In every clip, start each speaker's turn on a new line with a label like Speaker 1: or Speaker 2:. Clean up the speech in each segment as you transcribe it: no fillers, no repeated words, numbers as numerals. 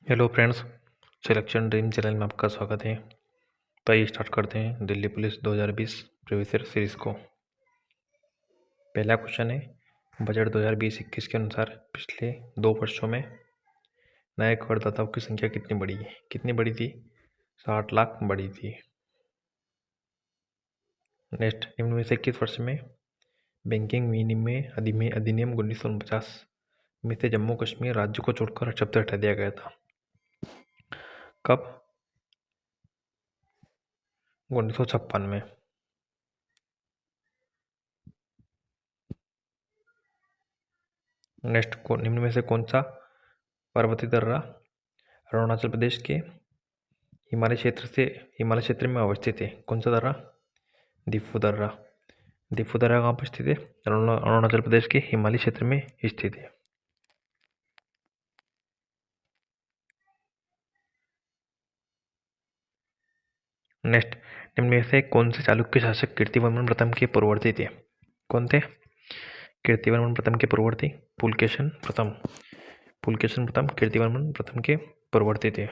Speaker 1: Hello friends, selection dream channel में आपका स्वागत है। तो आइए स्टार्ट करते हैं Delhi police 2020 previous year series को। पहला क्वेश्चन है, बजट 2020-21 के अनुसार पिछले 2 वर्षों में नए करदाताओं की संख्या कितनी बढ़ी है? कितनी बढ़ी थी? 60 लाख बढ़ी थी। नेक्स्ट, निम्न में से किस वर्ष में बैंकिंग विनिमय अधिनियम 1949 में से जम्मू कश्मीर राज्य को छोड़कर शब्द हटा दिया गया था? कब? 1956 में। नेक्स्ट, निम्न में से कौन सा पर्वतीय दर्रा अरुणाचल प्रदेश के हिमालय क्षेत्र में अवस्थित है? कौन सा दर्रा? दिफू दर्रा। दिफू दर्रा कहाँ पर स्थित है? अरुणाचल प्रदेश के हिमालय क्षेत्र में स्थित है। नेक्स्ट, निम्न में से कौन से चालुक्य शासक कीर्तिवर्मन प्रथम के पूर्ववर्ती थे? कौन थे कीर्तिवर्मन प्रथम के पूर्ववर्ती? पुलकेशन प्रथम कीर्तिवर्मन प्रथम के पूर्ववर्ती थे।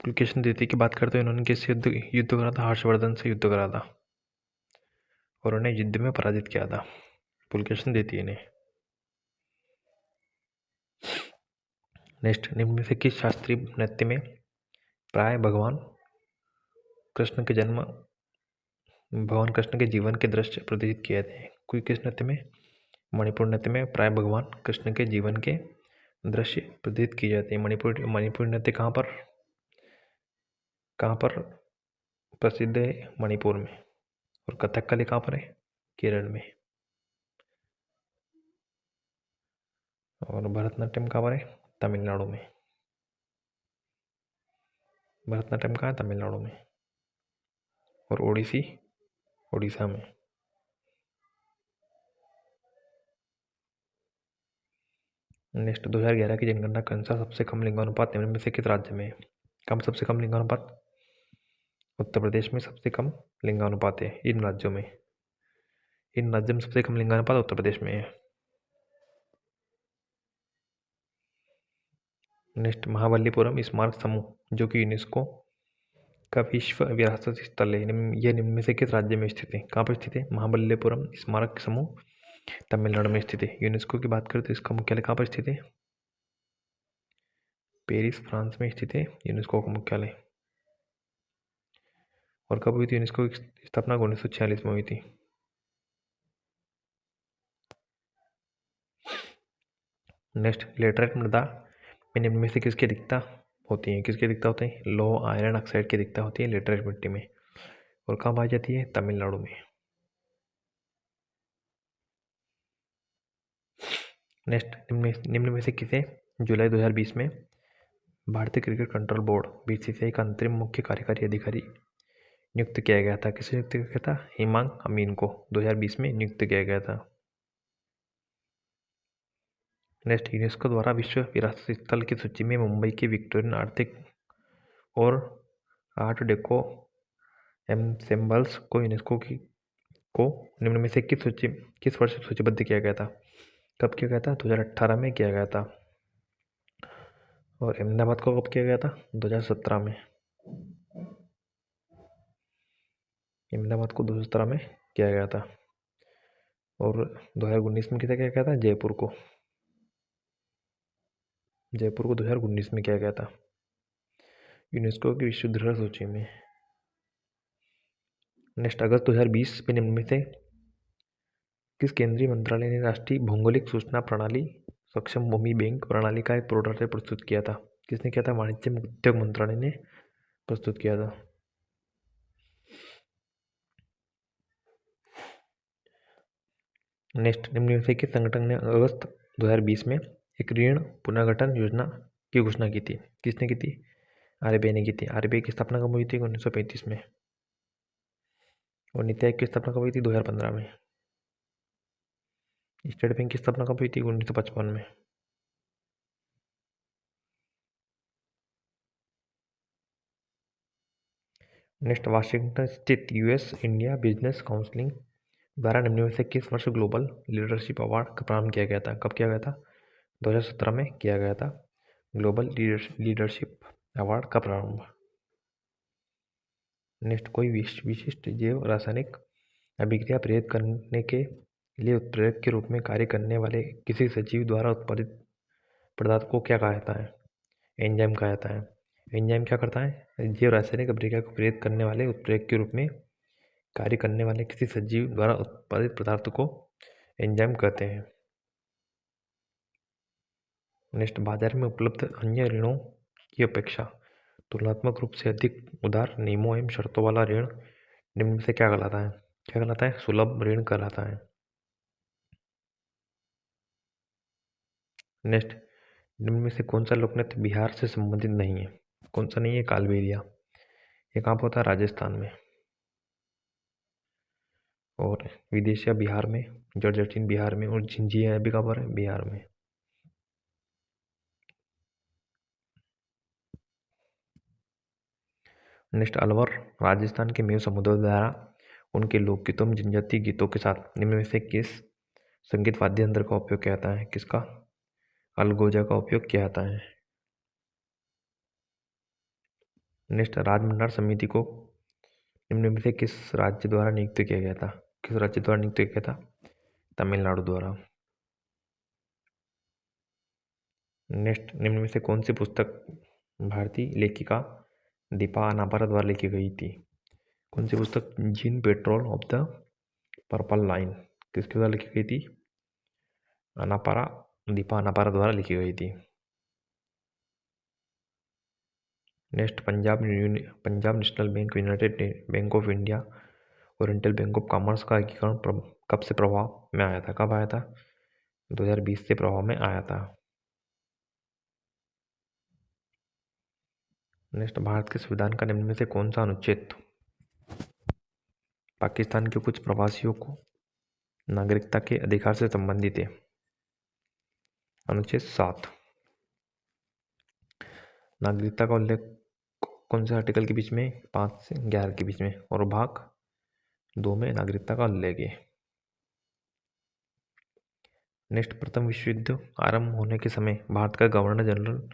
Speaker 1: पुलकेशन द्वितीय की बात करते हैं, इन्होंने किससे युद्ध करा था? हर्षवर्धन से युद्ध करा था और उन्हें युद्ध में पराजित किया था पुलकेशन द्वितीय ने। नेक्स्ट, निम्न में से किस शास्त्रीय नृत्य में प्राय भगवान कृष्ण के जीवन के दृश्य प्रदर्शित किए थे? कोई किस नृत्य में? मणिपुर नृत्य में प्राय भगवान कृष्ण के जीवन के दृश्य प्रदर्शित किए जाते हैं। मणिपुर नृत्य कहाँ पर प्रसिद्ध है? मणिपुर में। और कथकली कहाँ पर है? केरल में। और भरतनाट्यम कहाँ पर है? तमिलनाडु में। भरतनाट्यम कहाँ है? तमिलनाडु में। और ओडिसी उड़ीसा में। नेक्स्ट, 2011 की जनगणना के अनुसार सबसे कम लिंगानुपात निम्न में से किस राज्य में है? सबसे कम लिंगानुपात? उत्तर प्रदेश में सबसे कम लिंगानुपात है। इन राज्यों में सबसे कम लिंगानुपात उत्तर प्रदेश में है। नेक्स्ट, महाबलीपुरम स्मारक समूह जो कि यूनेस्को का विश्व विरासत स्थल है, यह निम्न में से किस राज्य में स्थित है? कहाँ पर स्थित है? महाबलीपुरम स्मारक समूह तमिलनाडु में स्थित है। यूनेस्को की बात करें तो इसका मुख्यालय कहाँ पर स्थित है? पेरिस फ्रांस में स्थित है यूनेस्को का मुख्यालय। और कब हुई थी यूनेस्को की स्थापना? 1946 में हुई थी। नेक्स्ट, लेटराइट मृदा में निम्न में से किसकी अधिकता होती है? किसकी अधिकता होती है? लोह आयरन ऑक्साइड की अधिकता होती है लेटराइट मिट्टी में। और कहाँ पाई जाती है? तमिलनाडु में। नेक्स्ट, निम्न में से किसे जुलाई 2020 में भारतीय क्रिकेट कंट्रोल बोर्ड बीसीसीआई का अंतरिम मुख्य कार्यकारी अधिकारी नियुक्त किया गया था? किसे नियुक्त किया गया था? हिमांग अमीन को 2020 में नियुक्त किया गया था। नेक्स्ट, यूनेस्को द्वारा विश्व विरासत स्थल की सूची में मुंबई की विक्टोरियन आर्थिक और आर्ट डेको एम्सेम्बल्स को यूनेस्को को निम्न में से किस वर्ष सूचीबद्ध किया गया था? कब किया गया था? 2018 में किया गया था। और अहमदाबाद को कब किया गया था? 2017 में। अहमदाबाद को 2017 में किया गया था। और 2019 में किसे किया गया था? जयपुर को 2019 में किया गया था यूनेस्को की विश्व धरोहर सूची में। नेक्स्ट, अगस्त 2020 में निम्न में से किस केंद्रीय मंत्रालय ने राष्ट्रीय भौगोलिक सूचना प्रणाली सक्षम भूमि बैंक प्रणाली का एक प्रोटोटाइप प्रस्तुत किया था? किसने किया था? वाणिज्य उद्योग मंत्रालय ने प्रस्तुत किया था। नेक्स्ट, निम्न में से किस संगठन ने अगस्त 2020 में एक ऋण पुनर्गठन योजना की घोषणा की थी? किसने की थी? आरबीआई ने की थी। आरबीआई की स्थापना कब हुई थी? 1935 में। और नीति आयोग की स्थापना कब हुई थी? 2015 में। स्टेट बैंक की स्थापना कब हुई थी? 1955 में। नेक्स्ट, वाशिंगटन स्थित यूएस इंडिया बिजनेस काउंसिल द्वारा निम्न में से किस वर्ष ग्लोबल लीडरशिप अवार्ड का प्रारंभ किया गया था? कब किया गया था? 2017 में किया गया था ग्लोबल लीडरशिप अवार्ड का प्रारंभ। नेक्स्ट, कोई विशिष्ट जैव रासायनिक अभिक्रिया प्रेरित करने के लिए उत्प्रेरक के रूप में कार्य करने वाले किसी सजीव द्वारा उत्पादित पदार्थ को क्या कहा जाता है? एंजाइम कहा जाता है। एंजाइम क्या करता है? जैव रासायनिक अभिक्रिया को प्रेरित करने वाले उत्प्रेरक के रूप में कार्य करने वाले किसी सजीव द्वारा उत्पादित पदार्थ को एंजाइम कहते हैं। नेक्स्ट, बाजार में उपलब्ध अन्य ऋणों की अपेक्षा तुलनात्मक रूप से अधिक उदार नियमों एवं शर्तों वाला ऋण निम्न में से क्या कहलाता है? क्या कहलाता है? सुलभ ऋण कहलाता है। नेक्स्ट, निम्न में से कौन सा लोकनृत्य बिहार से संबंधित नहीं है? कौन सा नहीं है? कालबेलिया। ये कहाँ पर होता है? राजस्थान में। और विदेशिया बिहार में, जर्जरचीन बिहार में, और झिंझिया भी कहाँ पर है? बिहार में। नेक्स्ट, अलवर राजस्थान के मेव समुदाय द्वारा उनके लोकगीतों में जनजातीय गीतों के साथ निम्न में से किस संगीत वाद्य यंत्र का उपयोग किया जाता है? किसका? अलगोजा का उपयोग किया जाता है। नेक्स्ट, राजमंडार समिति को निम्न में से किस राज्य द्वारा नियुक्त किया गया था? किस राज्य द्वारा नियुक्त किया गया था? तमिलनाडु द्वारा। नेक्स्ट, निम्न में से कौन सी पुस्तक भारतीय लेखिका दीपा अनापारा द्वारा लिखी गई थी? कौन सी पुस्तक? Gene petrol of the purple line किसके द्वारा लिखी गई थी? अनापारा, दीपा अनापारा द्वारा लिखी गई थी। Next, Punjab national bank, United bank of India, oriental bank of commerce का एकीकरण कब से प्रभाव में आया था? कब आया था? 2020 से प्रभाव में आया था। नेक्स्ट, भारत के संविधान का निम्न में से कौन सा अनुच्छेद पाकिस्तान के कुछ प्रवासियों को नागरिकता के अधिकार से संबंधित है? अनुच्छेद 7। नागरिकता का उल्लेख कौन से आर्टिकल के बीच में? 5 से 11 के बीच में, और भाग 2 में नागरिकता का उल्लेख है। नेक्स्ट, प्रथम विश्व युद्ध आरंभ होने के समय भारत का गवर्नर जनरल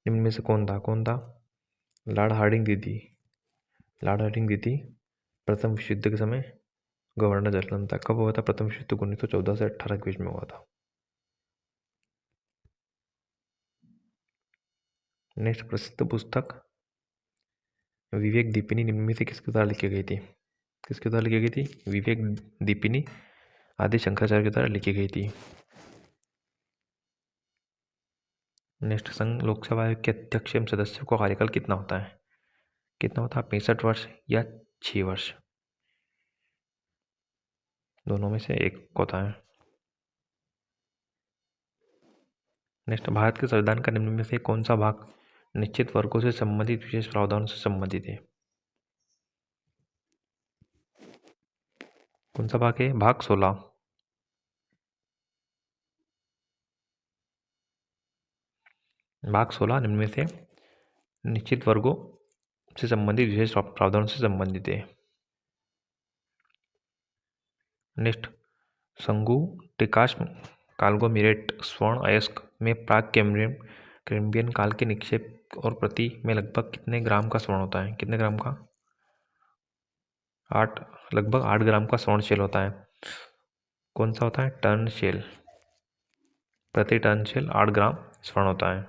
Speaker 1: निम्न में से कौन था? कौन था? लॉर्ड हार्डिंग द्वितीय। लॉर्ड हार्डिंग द्वितीय प्रथम विश्व युद्ध के समय गवर्नर जनरल था। कब हुआ था प्रथम विश्व युद्ध? 1914 से 18 के बीच में हुआ था। नेक्स्ट, प्रसिद्ध पुस्तक विवेक दीपिनी निम्न में से किसके द्वारा लिखी गई थी? किसके द्वारा लिखी गई थी? विवेक दीपिनी आदि शंकराचार्य के द्वारा लिखी गई थी। नेक्स्ट, संघ लोकसभा आयोग के अध्यक्ष एवं सदस्यों का कार्यकाल कितना होता है? कितना होता है? 65 वर्ष या 6 वर्ष? दोनों में से एक होता है। नेक्स्ट, भारत के संविधान का निम्न में से कौन सा भाग निश्चित वर्गों से संबंधित विशेष प्रावधानों से संबंधित है? कौन सा भाग है? भाग 16। भाग 16 निम्न में से निश्चित वर्गों से संबंधित विशेष प्रावधानों से संबंधित है। नेक्स्ट, संगु टिकाश कालगोमिरेट स्वर्ण अयस्क में प्राक कैम्ब्रियन काल के निक्षेप और प्रति में लगभग कितने ग्राम का स्वर्ण होता है? कितने ग्राम का? 8, लगभग 8 ग्राम का स्वर्ण शेल होता है। कौन सा होता है? टर्न शेल। प्रति टर्न शेल 8 ग्राम स्वर्ण होता है।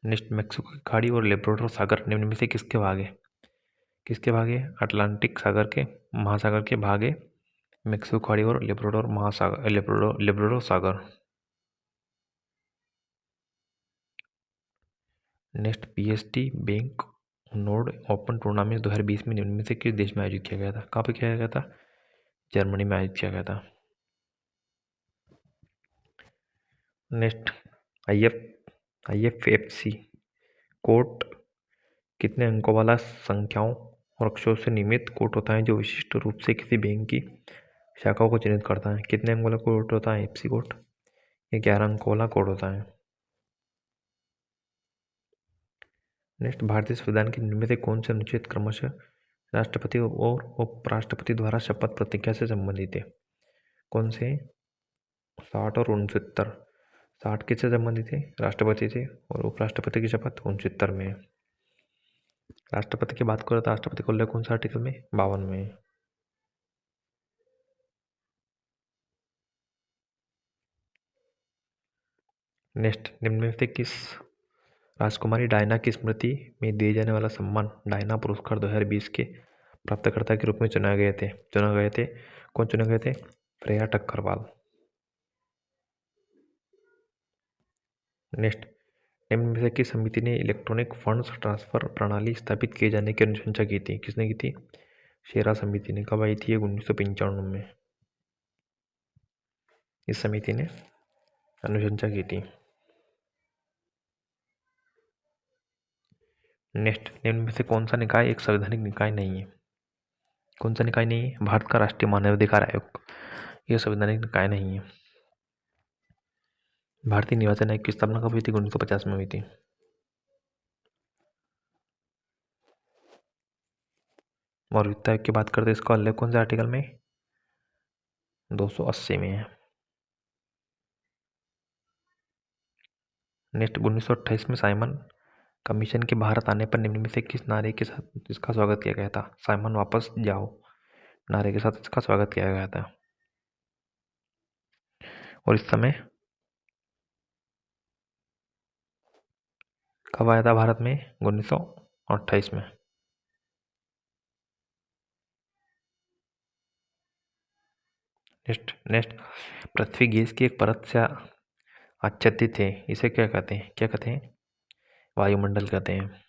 Speaker 1: नेक्स्ट, मैक्सिको की खाड़ी और लेब्राडोर सागर निम्न में से किसके भाग है? किसके भाग है? अटलांटिक सागर के महासागर के भाग है मैक्सिको खाड़ी और लेब्राडोर महासागर, लेब्राडोर सागर। नेक्स्ट, पीएसटी बैंक नोड ओपन टूर्नामेंट 2020 में निम्न में से किस देश में आयोजित किया गया था? कहाँ पे किया गया था? जर्मनी में आयोजित किया गया था। नेक्स्ट, IFFC कोड कितने अंकों वाला संख्याओं और अक्षरों से निर्मित कोड होता है जो विशिष्ट रूप से किसी बैंक की शाखाओं को चिन्हित करता है? कितने अंकों वाला कोड होता है IFFC कोड? ये 11 अंकों वाला कोड होता है। नेक्स्ट, भारतीय संविधान के निम्न में से कौन से अनुच्छेद क्रमशः राष्ट्रपति और उपराष्ट्रपति द्वारा शपथ प्रतिज्ञा से संबंधित है? कौन से? 60 और 69। 60 किससे संबंधित है? राष्ट्रपति से, और उपराष्ट्रपति की शपथ 69 में है। राष्ट्रपति की बात करो तो राष्ट्रपति को उल्लेख कौन सा आर्टिकल में? 52 में। नेक्स्ट, निम्न में से किस राजकुमारी डायना की स्मृति में दिए जाने वाला सम्मान डायना पुरस्कार 2020 के प्राप्तकर्ता के रूप में चुने गए थे? कौन चुने गए थे? प्रिया ठक्करवाल। नेक्स्ट, निम्न में से किस समिति ने इलेक्ट्रॉनिक फंड्स ट्रांसफर प्रणाली स्थापित किए जाने की अनुशंसा की थी? किसने की थी? शेरा समिति ने। कब आई थी? 1995 में इस समिति ने अनुशंसा की थी। नेक्स्ट, निम्न में से कौन सा निकाय एक संवैधानिक निकाय नहीं है? कौन सा निकाय नहीं है? भारत का राष्ट्रीय मानवाधिकार आयोग। यह संवैधानिक निकाय नहीं है। भारतीय निर्वाचन आयोग की स्थापना कब हुई थी? 1950 में हुई थी। और वित्त आयोग की बात करते हैं, इसका उल्लेख कौन से आर्टिकल में? 280 में है। नेक्स्ट, 1928 में साइमन कमीशन के भारत आने पर निम्न में से किस नारे के साथ इसका स्वागत किया गया था? साइमन वापस जाओ नारे के साथ इसका स्वागत किया गया था। और इस समय कब आया था भारत में? 1928 में। नेक्स्ट, पृथ्वी गैस की एक परत से आच्छादित है, इसे क्या कहते हैं? क्या कहते हैं? वायुमंडल कहते हैं।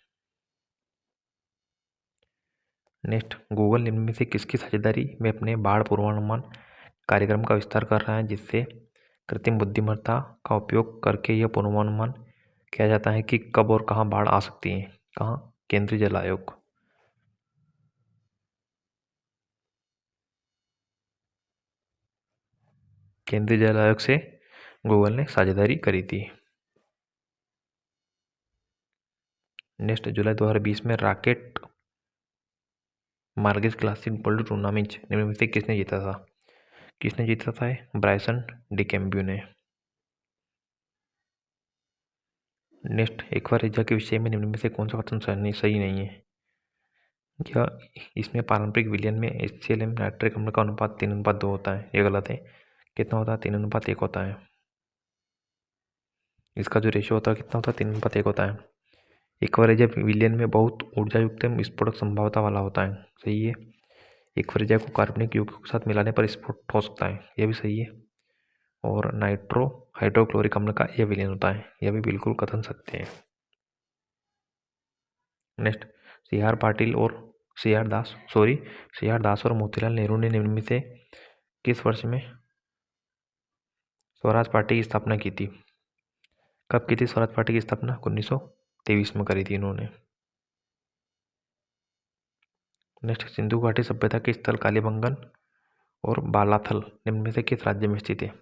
Speaker 1: नेक्स्ट, गूगल निम्न में से किसकी साझेदारी में अपने बाढ़ पूर्वानुमान कार्यक्रम का विस्तार कर रहा है, जिससे कृत्रिम बुद्धिमत्ता का उपयोग करके यह पूर्वानुमान किया जाता है कि कब और कहां बाढ़ आ सकती है? कहां? केंद्रीय जल आयोग। केंद्रीय जल आयोग से गूगल ने साझेदारी करी थी। नेक्स्ट, जुलाई 2020 में रॉकेट मार्गिस क्लासिक वर्ल्ड टूर्नामेंट निम्न में से किसने जीता था? किसने जीता था? ब्रायसन डिकैम्बू ने। नेक्स्ट, एक्वारेजिया के विषय में निम्न में से कौन सा कथन सही नहीं है? क्या इसमें पारंपरिक विलयन में HCl नाइट्रिक अम्ल का अनुपात 3:2 होता है? ये गलत है। कितना होता है? 3:1 होता है। इसका जो रेशियो होता है कितना होता है? 3:1 होता है। एक्वारेजिया विलयन में बहुत ऊर्जा युक्त विस्फोटक संभावता वाला होता है। सही है। एक्वारेजिया को कार्बनिक यौगिकों के साथ मिलाने पर विस्फोट हो सकता है, यह भी सही है। और नाइट्रो हाइड्रोक्लोरिक अम्ल का यह विलयन होता है, यह भी बिल्कुल कथन सत्य है। नेक्स्ट, सी आर दास और मोतीलाल नेहरू ने निम्न में से किस वर्ष में स्वराज पार्टी की स्थापना की थी? कब की थी स्वराज पार्टी की स्थापना? 1923 में करी थी इन्होंने। नेक्स्ट, सिंधु घाटी सभ्यता के स्थल कालीबंगन और बालाथल निम्न में से किस राज्य में स्थित है?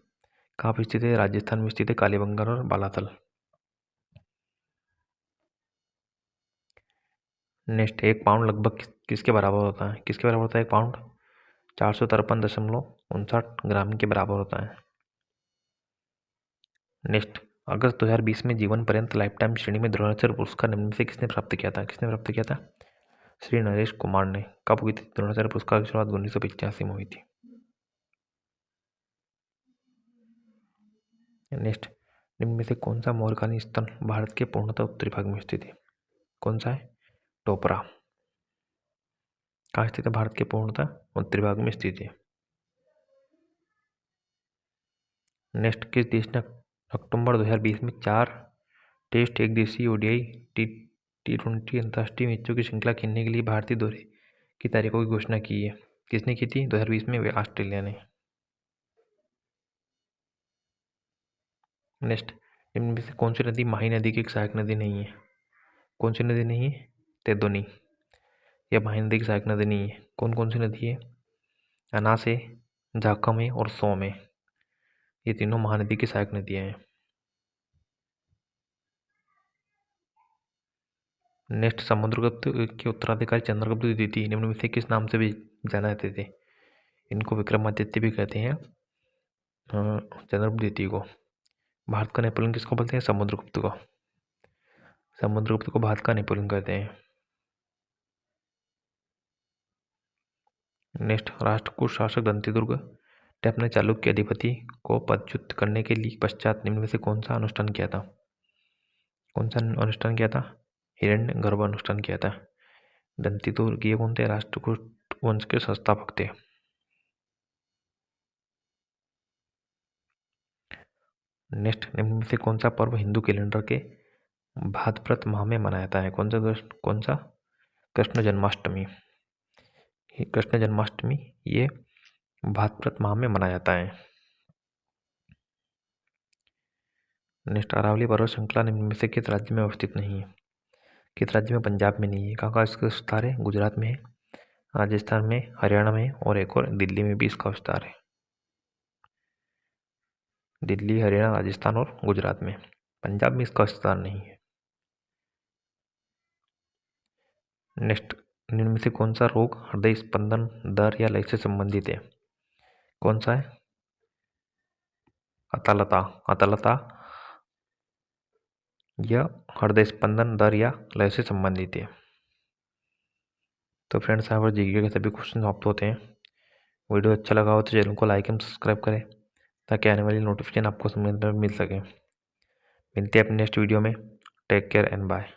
Speaker 1: कहाँ पर स्थित है? राजस्थान में स्थित है कालीबंगन और बालाथल। नेक्स्ट, 1 पाउंड लगभग किसके बराबर होता है? किसके बराबर होता है 1 पाउंड? 453.59 ग्राम के बराबर होता है। नेक्स्ट, अगस्त 2020 में जीवन पर्यंत लाइफ टाइम श्रेणी में द्रोणाचार्य पुरस्कार निम्न में से किसने प्राप्त किया था? किसने प्राप्त किया था? श्री नरेश कुमार ने। कब हुई थी द्रोणाचार्य पुरस्कार की शुरुआत? 1985 में हुई थी। नेक्स्ट, निम्न में से कौन सा मौर्यकालीन स्थल भारत के पूर्णतः उत्तरी भाग में स्थित है? कौन सा है? टोपरा। कहाँ स्थित है? भारत के पूर्णतः उत्तरी भाग में स्थित है। नेक्स्ट, किस देश ने अक्टूबर 2020 में 4 टेस्ट, 1 दिवसीय ODI T20 अंतर्राष्ट्रीय मैचों की श्रृंखला खेलने के लिए भारतीय दौरे की तारीखों की घोषणा की है? किसने की थी 2020 में? ऑस्ट्रेलिया ने। नेक्स्ट, इनमें से कौन सी नदी माही नदी की एक सहायक नदी नहीं है? कौन सी नदी नहीं है? तेदोनी। यह माही नदी की सहायक नदी नहीं है। कौन कौन सी नदी है? अनास है, झाकम है और सोम है। ये तीनों महानदी की सहायक नदियां हैं। नेक्स्ट, समुद्रगुप्त के उत्तराधिकारी चंद्रगुप्त द्वितीय निम्न में से किस नाम से भी जाना जाते थे? इनको विक्रमादित्य भी कहते हैं चंद्रगुप्त द्वितीय को। भारत का नेपोलियन किसको बोलते हैं? समुद्रगुप्त को। समुद्रगुप्त को भारत का नेपोलियन कहते हैं। नेक्स्ट, राष्ट्रकूट शासक दंतीदुर्ग ने अपने चालुक्य अधिपति को पदच्युत करने के लिए पश्चात निम्न में से कौन सा अनुष्ठान किया था? कौन सा अनुष्ठान किया था? हिरण्यगर्भ अनुष्ठान किया था। दंतीदुर्ग ये कौन थे? राष्ट्रकूट वंश के संस्थापक थे। नेक्स्ट, निम्न में से कौन सा पर्व हिंदू कैलेंडर के भाद्रपद माह में मनाया जाता है? कौन सा? कृष्ण जन्माष्टमी। कृष्ण जन्माष्टमी ये भाद्रपद माह में मनाया जाता है। नेक्स्ट, अरावली पर्वत श्रृंखला निम्न में से किस राज्य में अवस्थित नहीं है? किस राज्य में? पंजाब में नहीं है। कहाँ इसका विस्तार है? गुजरात में है, राजस्थान में, हरियाणा में और एक और दिल्ली में भी इसका विस्तार है। दिल्ली, हरियाणा, राजस्थान और गुजरात में। पंजाब में इसका विस्तार नहीं है। नेक्स्ट, निम्न में से कौन सा रोग हृदय स्पंदन दर या लय से संबंधित है? कौन सा है? अतलता यह हृदय स्पंदन दर या लय से संबंधित है। तो फ्रेंड्स, यहाँ पर जीके के सभी क्वेश्चन समाप्त होते हैं। वीडियो अच्छा लगा हो तो चैनल को लाइक एवं सब्सक्राइब करें ताकि आने वाली नोटिफिकेशन आपको समय पर मिल सके। मिलते हैं अपने नेक्स्ट वीडियो में। Take care and bye.